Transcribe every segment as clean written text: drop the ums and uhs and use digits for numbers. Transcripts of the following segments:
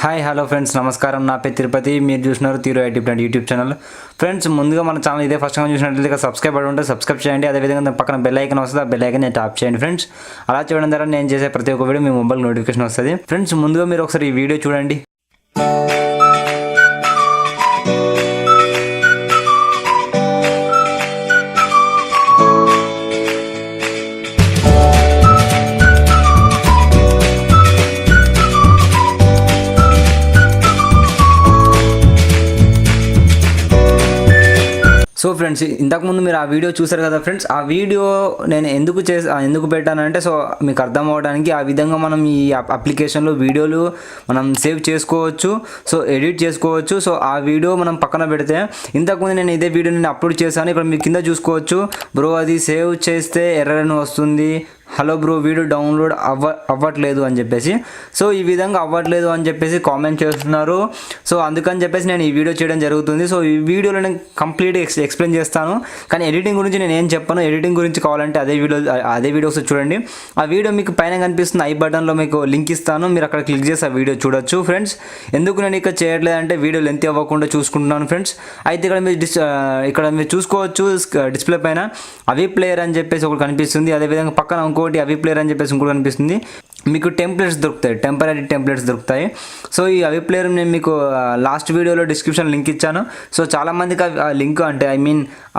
Hi hello friends, నమస్కారం. నా పేరు తిరుపతి. మీరు చూస్తున్నారు తీరు IT plant YouTube channel. Friends, ముందుగా మన ఛానల్ ఇదే ఫస్ట్ టైం చూసినట్లయితే సబ్స్క్రైబ్ అవ్వడం ఉంటే సబ్స్క్రైబ్ చేయండి. అదేవిధంగా దాని పక్కన బెల్ ఐకన్ వస్తుంది, ఆ బెల్ ఐకన్ ట్యాప్ చేయండి ఫ్రెండ్స్. అలా చేయడం ద్వారా నేను చేసే ప్రతి ఒక్క వీడియో మీ మొబైల్ నోటిఫికేషన్ వస్తుంది. ఫ్రెండ్స్, ముందుగా మీరు ఒకసారి ఈ వీడియో చూడండి. సో ఫ్రెండ్స్, ఇంతకుముందు మీరు ఆ వీడియో చూసారు కదా ఫ్రెండ్స్. ఆ వీడియో నేను ఎందుకు పెట్టానంటే సో మీకు అర్థం అవ్వడానికి. ఆ విధంగా మనం ఈ అప్లికేషన్లో వీడియోలు మనం సేవ్ చేసుకోవచ్చు, సో ఎడిట్ చేసుకోవచ్చు. సో ఆ వీడియో మనం పక్కన పెడితే, ఇంతకుముందు నేను ఇదే వీడియో నేను అప్లోడ్ చేశాను. ఇక్కడ మీరు కింద చూసుకోవచ్చు. బ్రో, అది సేవ్ చేస్తే ఎర్రర్ అని వస్తుంది. హలో బ్రో, వీడియో డౌన్లోడ్ అవ్వట్లేదు అని చెప్పేసి. సో ఈ విధంగా అవ్వట్లేదు అని చెప్పేసి కామెంట్ చేస్తున్నారు. సో అందుకని చెప్పేసి నేను ఈ వీడియో చేయడం జరుగుతుంది. సో ఈ వీడియోలో నేను కంప్లీట్గా ఎక్స్ప్లెయిన్ చేస్తాను. కానీ ఎడిటింగ్ గురించి నేను ఏం చెప్పను. ఎడిటింగ్ గురించి కావాలంటే అదే వీడియోస్ చూడండి. ఆ వీడియో మీకు పైన కనిపిస్తుంది ఐ బటన్లో మీకు లింక్ ఇస్తాను. మీరు అక్కడ క్లిక్ చేసి ఆ వీడియో చూడొచ్చు ఫ్రెండ్స్. ఎందుకు నేను ఇక్కడ చేయట్లేదంటే వీడియో లెంత్ అవ్వకుండా చూసుకుంటున్నాను ఫ్రెండ్స్. అయితే ఇక్కడ మీరు చూసుకోవచ్చు డిస్ప్లే పైన అవీ ప్లేయర్ అని చెప్పేసి ఒకటి కనిపిస్తుంది. అదేవిధంగా పక్కన ఇంకోటి అవీ ప్లేయర్ అని చెప్పేసి ఇంకోటి కనిపిస్తుంది. మీకు టెంప్లెట్స్ దొరుకుతాయి, టెంపరీ టెంప్లెట్స్ దొరుకుతాయి. సో ఈ అవీ ప్లేయర్ నేను మీకు లాస్ట్ వీడియోలో డిస్క్రిప్షన్ లింక్ ఇచ్చాను. సో చాలామందికి ఆ లింక్ అంటే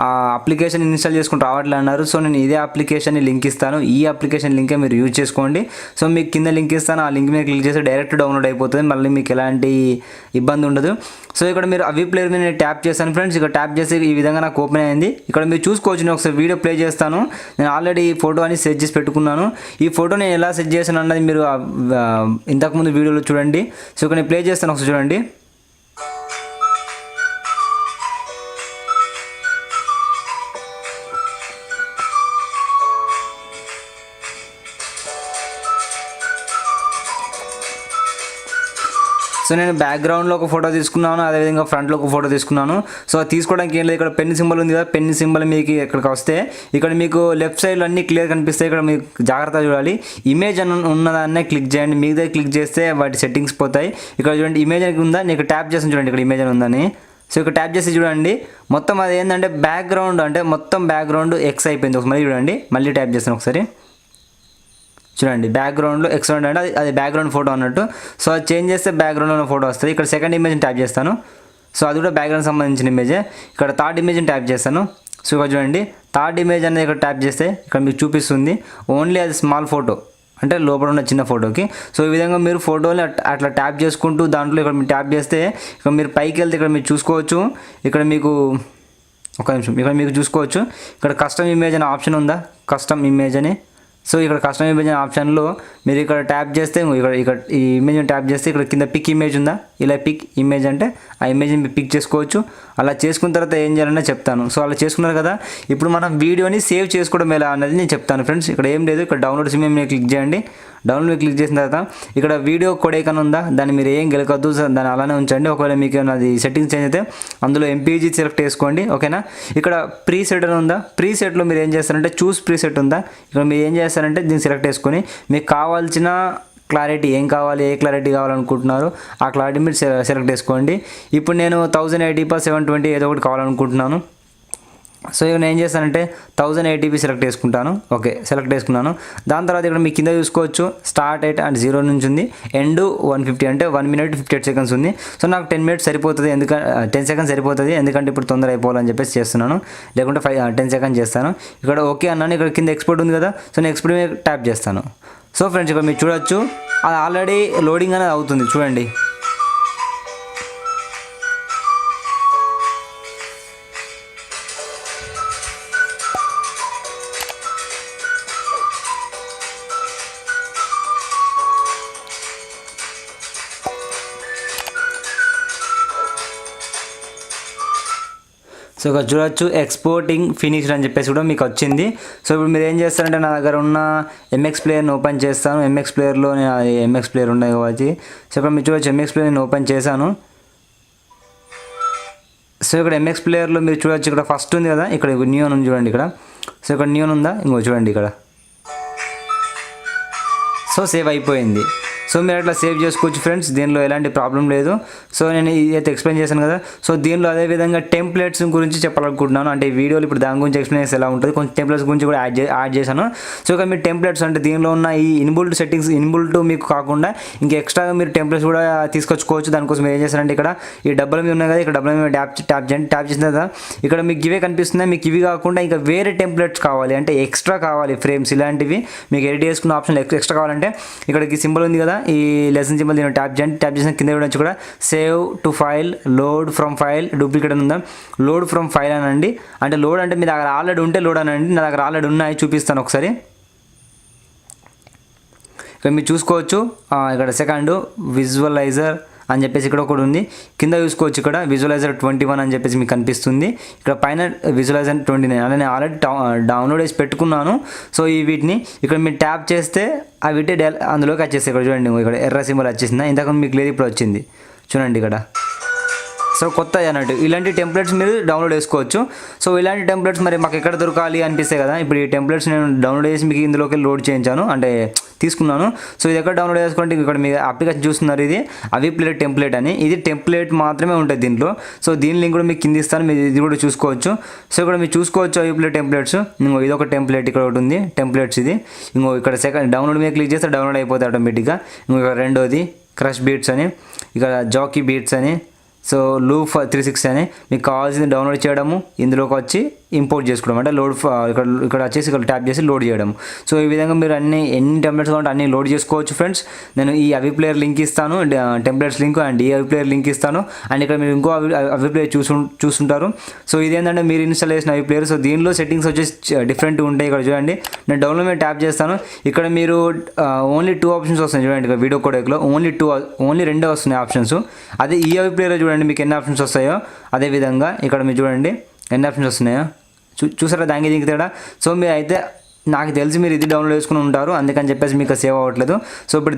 ఆ అప్లికేషన్ ఇన్స్టాల్ చేసుకుని రావట్లే అన్నారు. సో నేను ఇదే అప్లికేషన్ లింక్ ఇస్తాను. ఈ అప్లికేషన్ లింకే మీరు యూజ్ చేసుకోండి. సో మీకు కింద లింక్ ఇస్తాను. ఆ లింక్ మీద క్లిక్ చేస్తే డైరెక్ట్ డౌన్లోడ్ అయిపోతుంది. మళ్ళీ మీకు ఎలాంటి ఇబ్బంది ఉండదు. సో ఇక్కడ మీరు అవీ ప్లేయర్ మీద నేను ట్యాప్ చేశాను ఫ్రెండ్స్. ఇక్కడ ట్యాప్ చేసి ఈ విధంగా నాకు ఓపెన్ అయింది. ఇక్కడ మీరు చూసుకోవచ్చు. నేను ఒకసారి వీడియో ప్లే చేస్తాను. నేను ఆల్రెడీ ఈ ఫోటో అని సెట్ చేసి పెట్టుకున్నాను. ఈ ఫోటో నేను ఎలా సెట్ చేశాను అన్నది మీరు ఇంతకుముందు వీడియోలో చూడండి. సో ఇక్కడ నేను ప్లే చేస్తాను, ఒకసారి చూడండి. సో నేను బ్యాక్గ్రౌండ్లో ఒక ఫోటో తీసుకున్నాను, అదేవిధంగా ఫ్రంట్లో ఒక ఫోటో తీసుకున్నాను. సో తీసుకోవడానికి ఏం లేదు. ఇక్కడ పెన్ సింబల్ ఉంది కదా, పెన్ సింబల్ మీకు ఇక్కడికి వస్తే ఇక్కడ మీకు లెఫ్ట్ సైడ్లో అన్నీ క్లియర్ కనిపిస్తాయి. ఇక్కడ మీకు జాగ్రత్తగా చూడాలి. ఇమేజ్ అని ఉన్నదాన్నే క్లిక్ చేయండి. మిగతా క్లిక్ చేస్తే వాటి సెట్టింగ్స్ పోతాయి. ఇక్కడ చూడండి, ఇమేజ్ అని ఉందా, నేను ట్యాప్ చేస్తాను చూడండి. ఇక్కడ ఇమేజ్ అని ఉందని. సో ఇక్కడ ట్యాప్ చేసి చూడండి. మొత్తం అది ఏంటంటే బ్యాక్గ్రౌండ్, అంటే మొత్తం బ్యాక్గ్రౌండ్ ఎక్స్ అయిపోయింది. ఒకసారి మళ్ళీ చూడండి, మళ్ళీ ట్యాప్ చేస్తాను ఒకసారి చూడండి. బ్యాక్గ్రౌండ్లో ఎక్స్ట్రా అంటే అది బ్యాక్గ్రౌండ్ ఫోటో అన్నట్టు. సో అది చేంజ్ చేస్తే బ్యాక్గ్రౌండ్లో ఉన్న ఫోటో వస్తుంది. ఇక్కడ సెకండ్ ఇమేజ్ని ట్యాప్ చేస్తాను. సో అది కూడా బ్యాక్గ్రౌండ్ సంబంధించిన ఇమేజే. ఇక్కడ థర్డ్ ఇమేజ్ని ట్యాప్ చేస్తాను. సో ఇక్కడ చూడండి, థర్డ్ ఇమేజ్ అనేది ఇక్కడ ట్యాప్ చేస్తే ఇక్కడ మీకు చూపిస్తుంది ఓన్లీ అది స్మాల్ ఫోటో, అంటే లోపల ఉన్న చిన్న ఫోటోకి. సో ఈ విధంగా మీరు ఫోటోని అట్లా ట్యాప్ చేసుకుంటూ దాంట్లో ఇక్కడ మీరు ట్యాప్ చేస్తే ఇక్కడ మీరు పైకి వెళ్తే ఇక్కడ మీరు చూసుకోవచ్చు. ఇక్కడ మీకు ఒక నిమిషం, ఇక్కడ మీకు చూసుకోవచ్చు. ఇక్కడ కస్టమ్ ఇమేజ్ అనే ఆప్షన్ ఉందా, కస్టమ్ ఇమేజ్ అని. సో ఇక్కడ కస్టమ్ ఇమేజ్ అనే ఆప్షన్లో మీరు ఇక్కడ ట్యాప్ చేస్తే ఇక్కడ ఈ ఇమేజ్ని ట్యాప్ చేస్తే ఇక్కడ కింద పిక్ ఇమేజ్ ఉందా, ఇలా పిక్ ఇమేజ్ అంటే ఆ ఇమేజ్ని పిక్ చేసుకోవచ్చు. అలా చేసుకున్న తర్వాత ఏం చేయాలన్నా చెప్తాను. సో అలా చేసుకున్నారు కదా, ఇప్పుడు మనం వీడియోని సేవ్ చేసుకోవడం ఎలా అన్నది నేను చెప్తాను ఫ్రెండ్స్. ఇక్కడ ఏం లేదు, ఇక్కడ డౌన్లోడ్స్ మీద క్లిక్ చేయండి. డౌన్లోడ్ క్లిక్ చేసిన తర్వాత ఇక్కడ వీడియో కొడైకాన్ ఉందా, దాన్ని మీరు ఏం గెలకొద్దు, దాన్ని అలానే ఉంచండి. ఒకవేళ మీకు అది సెట్టింగ్స్ చేంజ్ అయితే అందులో ఎంపీజీ సెలెక్ట్ చేసుకోండి, ఓకేనా. ఇక్కడ ప్రీసెట్ అని ఉందా, ప్రీసెట్లో మీరు ఏం చేస్తారంటే చూస్ ప్రీసెట్ ఉందా, ఇక్కడ మీరు ఏం చేస్తారంటే దీన్ని సెలెక్ట్ చేసుకొని మీకు కావాల్సిన క్లారిటీ ఏం కావాలి, ఏ క్లారిటీ కావాలనుకుంటున్నారు ఆ క్లారిటీ మీరు సెలెక్ట్ చేసుకోండి. ఇప్పుడు నేను 1080x720 ఏదో ఒకటి కావాలనుకుంటున్నాను. సో ఇక్కడ నేను ఏం చేస్తానంటే 1080p సెలెక్ట్ చేసుకుంటాను. ఓకే, సెలెక్ట్ చేసుకున్నాను. దాని తర్వాత ఇక్కడ మీ కింద చూసుకోవచ్చు స్టార్ట్ ఎట్ అండ్ 0 నుంచి ఉంది, ఎండ్ 150 అంటే 1 minute 58 seconds ఉంది. సో నాకు 10 minutes సరిపోతుంది, 10 seconds సరిపోతుంది. ఎందుకంటే ఇప్పుడు తొందర అయిపోవాలని చెప్పేసి చేస్తున్నాను, లేకుంటే 10 seconds చేస్తాను. ఇక్కడ ఓకే అన్నాను. ఇక్కడ కింద ఎక్స్పోర్ట్ ఉంది కదా, సో నేను ఎక్స్పోర్ట్ మీద ట్యాప్ చేస్తాను. సో ఫ్రెండ్స్, ఇక్కడ మీరు చూడొచ్చు అది ఆల్రెడీ లోడింగ్ అనేది అవుతుంది చూడండి. సో ఇక్కడ చూడొచ్చు ఎక్స్పోర్టింగ్ ఫినిష్డ్ అని చెప్పేసి కూడా మీకు వచ్చింది. సో ఇప్పుడు మీరు ఏం చేస్తారంటే నా దగ్గర ఉన్న ఎంఎక్స్ ప్లేయర్ని ఓపెన్ చేస్తాను. ఎంఎక్స్ ప్లేయర్లో నేను ఎంఎక్స్ ప్లేయర్ ఉన్నాయి కాబట్టి సో ఇక్కడ మీరు చూడొచ్చు ఎంఎక్స్ ప్లేయర్ నేను ఓపెన్ చేశాను. సో ఇక్కడ ఎంఎక్స్ ప్లేయర్లో మీరు చూడొచ్చు, ఇక్కడ ఫస్ట్ ఉంది కదా, ఇక్కడ నియోన్ ఉంది చూడండి ఇక్కడ. సో ఇక్కడ నియోన్ ఉందా, ఇంకో చూడండి ఇక్కడ. సో సేవ్ అయిపోయింది. సో మీరు అట్లా సేవ్ చేసుకోవచ్చు ఫ్రెండ్స్, దీనిలో ఎలాంటి ప్రాబ్లం లేదు. సో నేను ఇదైతే ఎక్స్ప్లెయిన్ చేశాను కదా. సో దీనిలో అదేవిధంగా టెంప్లెట్స్ గురించి చెప్పాలనుకుంటున్నాను. అంటే ఈ వీడియోలో ఇప్పుడు దాని గురించి ఎక్స్ప్లెయిన్ చేస్తే ఎలా ఉంటుంది, కొంచెం టెంప్లెట్స్ గురించి కూడా యాడ్ చేశాను. సో ఇక మీరు టెంప్లెట్స్ అంటే దీనిలో ఉన్న ఈ ఇన్బుల్ట్ సెట్టింగ్స్ ఇన్బుల్ట్ మీకు కాకుండా ఇంకా ఎక్స్ట్రాగా మీరు టెంప్లెట్స్ కూడా తీసుకొచ్చుకోవచ్చు. దానికోసం ఏం చేస్తారంటే ఇక్కడ ఈ డబ్బుల మీద ఉన్నాయి కదా, ఇక్కడ డబ్బుల మీద ట్యాప్ చేసిన తర్వాత ఇక్కడ మీకు ఇవే కనిపిస్తున్నాయి. మీకు ఇవి కాకుండా ఇంకా వేరే టెంప్లెట్స్ కావాలి అంటే ఎక్స్ట్రా కావాలి, ఫ్రేమ్స్ ఇలాంటివి మీకు ఎడిట్ చేసుకున్న ఆప్షన్ ఎక్స్ట్రా కావాలంటే ఇక్కడికి సింబల్ ఉంది కదా, ఈ లెసన్ సింబల్ దీన్ని ట్యాప్ చేసిన కింద నుంచి కూడా save to file, load from file, duplicate ఉందా, లోడ్ ఫ్రమ్ ఫైల్ అనండి. అంటే లోడ్ అంటే మీ దగ్గర ఆల్రెడీ ఉంటే లోడ్ అనండి. నా దగ్గర ఆల్రెడీ ఉన్నాయి, చూపిస్తాను ఒకసారి. ఇక్కడ మీరు చూసుకోవచ్చు, ఇక్కడ సెకండ్ విజువలైజర్ అని చెప్పేసి ఇక్కడ ఒకటి ఉంది. కింద చూసుకోవచ్చు ఇక్కడ విజువలైజర్ 21 అని చెప్పేసి మీకు కనిపిస్తుంది. ఇక్కడ పైన విజువలైజర్ 29 అంటే నేను ఆల్రెడీ డౌన్లోడ్ చేసి పెట్టుకున్నాను. సో ఈ వీటిని ఇక్కడ మీరు ట్యాప్ చేస్తే ఆ వీటి అందులోకి వచ్చేస్తాయి. ఇక్కడ చూడండి, ఇక్కడ ఎర్ర సింబల్ వచ్చేసిందా, ఇంతకు మీకు లేదు, ఇప్పుడు వచ్చింది చూడండి ఇక్కడ. సో కొత్త అన్నట్టు ఇలాంటి టెంప్లెట్స్ మీరు డౌన్లోడ్ చేసుకోవచ్చు. సో ఇలాంటి టెంప్లెట్స్ మరి మాకు ఎక్కడ దొరకాలి అనిపిస్తాయి కదా, ఇప్పుడు ఈ టెంప్లెట్స్ నేను డౌన్లోడ్ చేసి మీకు ఇందులోకి లోడ్ చేయించాను, అంటే తీసుకున్నాను. సో ఇది ఎక్కడ డౌన్లోడ్ చేసుకోండి, ఇక్కడ మీరు అప్లికేషన్ చూస్తున్నారు, ఇది అవీ ప్లేట్ టెంప్లెట్ అని. ఇది టెంప్లెట్ మాత్రమే ఉంటుంది దీంట్లో. సో దీని లింక్ కూడా మీకు కింద ఇస్తాను, మీరు ఇది కూడా చూసుకోవచ్చు. సో ఇక్కడ మీరు చూసుకోవచ్చు అవీ ప్లేట్ టెంప్లెట్స్. ఇంకో ఇది ఒక టెంప్లెట్ ఇక్కడ ఒకటి ఉంది టెంప్లెట్స్ ఇది. ఇంకో ఇక్కడ సెకండ్ డౌన్లోడ్ మీద క్లిక్ చేస్తే డౌన్లోడ్ అయిపోతుంది ఆటోమేటిక్గా. ఇంకో రెండోది క్రష్ బీట్స్ అని, ఇక్కడ జాకీ బీట్స్ అని, సో లూప్ 360 అని. మీకు కావాల్సింది డౌన్లోడ్ చేయడము, ఇందులోకి వచ్చి ఇంపోర్ట్ చేసుకోవడం, అంటే లోడ్ ఇక్కడ వచ్చేసి ఇక్కడ ట్యాప్ చేసి లోడ్ చేయడం. సో ఈ విధంగా మీరు ఎన్ని టెంప్లెట్స్ కావాలంటే అన్ని లోడ్ చేసుకోవచ్చు ఫ్రెండ్స్. నేను ఈ అవీ ప్లేయర్ లింక్ ఇస్తాను, టెంప్లెట్స్ లింక్ అండ్ ఈ అవీ ప్లేయర్ లింక్ ఇస్తాను. అండ్ ఇక్కడ మీరు ఇంకో అవీ ప్లేయర్ చూస్తుంటారు. సో ఇదేంటంటే మీరు ఇన్స్టాల్ చేసిన అవీ ప్లేయర్. సో దీనిలో సెట్టింగ్స్ వచ్చేసి డిఫరెంట్గా ఉంటాయి. ఇక్కడ చూడండి, నేను డౌన్లోడ్ మీద ట్యాప్ చేస్తాను. ఇక్కడ మీరు ఓన్లీ 2 ఆప్షన్స్ వస్తాయి చూడండి, ఇక్కడ వీడియో కోడెక్లో ఓన్లీ 2 వస్తున్నాయి ఆప్షన్స్. అదే ఈ అవీ ప్లేయర్ చూడండి మీకు ఎన్ని ఆప్షన్స్ వస్తాయో, అదేవిధంగా ఇక్కడ మీరు చూడండి ఎన్ని ఆప్షన్స్ వస్తున్నాయో, చూసారా దానికి దీనికి తేడా. సో మీరు అయితే నాకు తెలిసి మీరు ఇది డౌన్లోడ్ చేసుకుని ఉంటారు, అందుకని చెప్పేసి మీకు సేవ్ అవ్వట్లేదు. సో ఇప్పుడు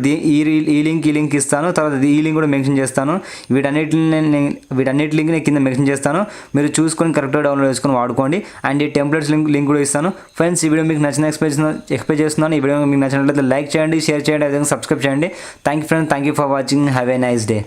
ఈ లింక్ ఇస్తాను, తర్వాత ఈ లింక్ కూడా మెన్షన్ చేస్తాను. వీటన్నిటి లింక్ నేను కింద మెన్షన్ చేస్తాను, మీరు చూసుకొని కరెక్ట్గా డౌన్లోడ్ చేసుకొని వాడుకోండి. అండ్ ఈ టెంప్లెట్స్ లింక్ కూడా ఇస్తాను. ఫ్రెండ్స్ ఈ వీడియో మీకు నచ్చిన ఎక్స్పెక్ట్ చేస్తున్నాను. ఈ వీడియో మీకు నచ్చినట్లయితే లైక్ చేయండి, షేర్ చేయండి, అదేవిధంగా సబ్స్క్రైబ్ చేయండి. Thank you friends, thank you for watching. Have a nice day.